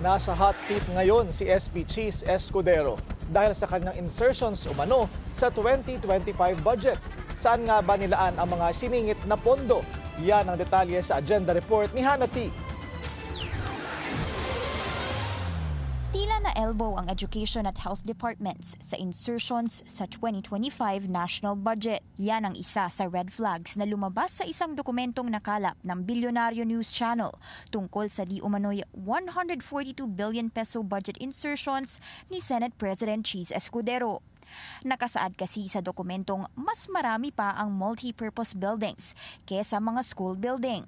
Nasa hot seat ngayon si SP Cheese Escudero dahil sa kanyang insertions umano sa 2025 budget. Saan nga ba nilaan ang mga siningit na pondo? Yan ang detalye sa agenda report ni Hannah T. Tila na elbow ang education at health departments sa insertions sa 2025 national budget. Yan ang isa sa red flags na lumabas sa isang dokumentong nakalap ng Bilyonaryo News Channel tungkol sa di umano'y 142 billion peso budget insertions ni Senate President Cheese Escudero. Nakasaad kasi sa dokumentong mas marami pa ang multi-purpose buildings kesa mga school building.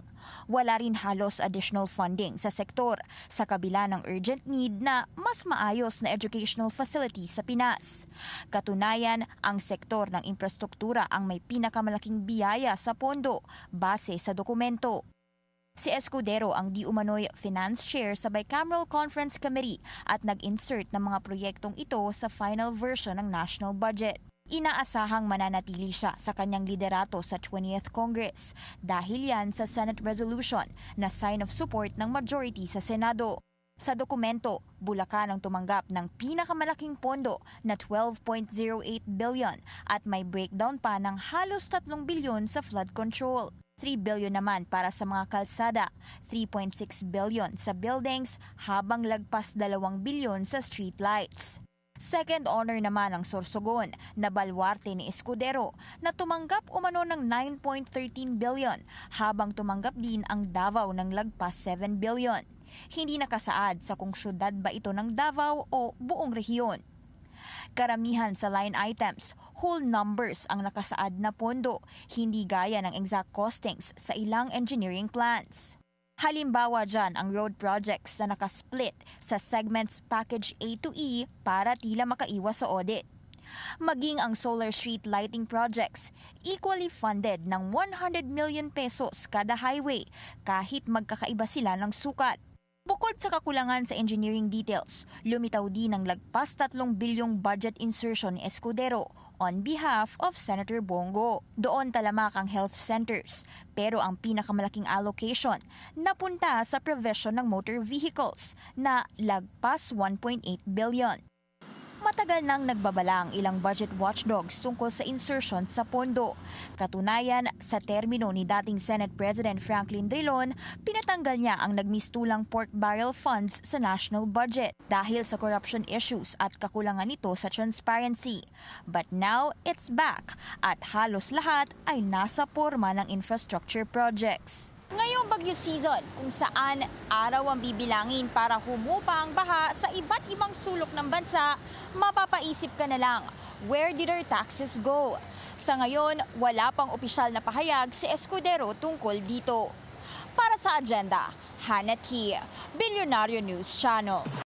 Wala rin halos additional funding sa sektor sa kabila ng urgent need na mas maayos na educational facility sa Pinas. Katunayan, ang sektor ng infrastruktura ang may pinakamalaking biyaya sa pondo base sa dokumento. Si Escudero ang di umano'y finance chair sa Bicameral Conference Committee at nag-insert ng mga proyektong ito sa final version ng national budget. Inaasahang mananatili siya sa kanyang liderato sa 20th Congress dahil yan sa Senate resolution na sign of support ng majority sa Senado. Sa dokumento, Bulacan ang tumanggap ng pinakamalaking pondo na 12.08 billion at may breakdown pa ng halos 3 bilyon sa flood control. 3 billion naman para sa mga kalsada, 3.6 billion sa buildings habang lagpas 2 bilyon sa street lights. Second honor naman ang Sorsogon na balwarte ni Escudero na tumanggap umano ng 9.13 billion habang tumanggap din ang Davao ng lagpas 7 billion. Hindi nakasaad sa kung syudad ba ito ng Davao o buong rehiyon. Karamihan sa line items, whole numbers ang nakasaad na pondo, hindi gaya ng exact costings sa ilang engineering plans. Halimbawa dyan ang road projects na nakasplit sa segments package A to E para tila makaiwas sa audit. Maging ang solar street lighting projects, equally funded ng 100 million pesos kada highway kahit magkakaiba sila ng sukat. Bukod sa kakulangan sa engineering details, lumitaw din ang lagpas 3 bilyong budget insertion ni Escudero on behalf of Senator Bongo. Doon talamak ang health centers, pero ang pinakamalaking allocation napunta sa provision ng motor vehicles na lagpas 1.8 billion. Matagal nang nagbabala ang ilang budget watchdogs tungkol sa insertion sa pondo. Katunayan, sa termino ni dating Senate President Franklin Drilon, pinatanggal niya ang nagmistulang pork barrel funds sa national budget dahil sa corruption issues at kakulangan nito sa transparency. But now, it's back at halos lahat ay nasa porma ng infrastructure projects. Ngayong bagyo season, kung saan araw ang bibilangin para humupa ang baha sa iba't ibang sulok ng bansa, mapapaisip ka na lang, where did our taxes go? Sa ngayon, wala pang opisyal na pahayag si Escudero tungkol dito. Para sa agenda, Hannah T, Bilyonaryo News Channel.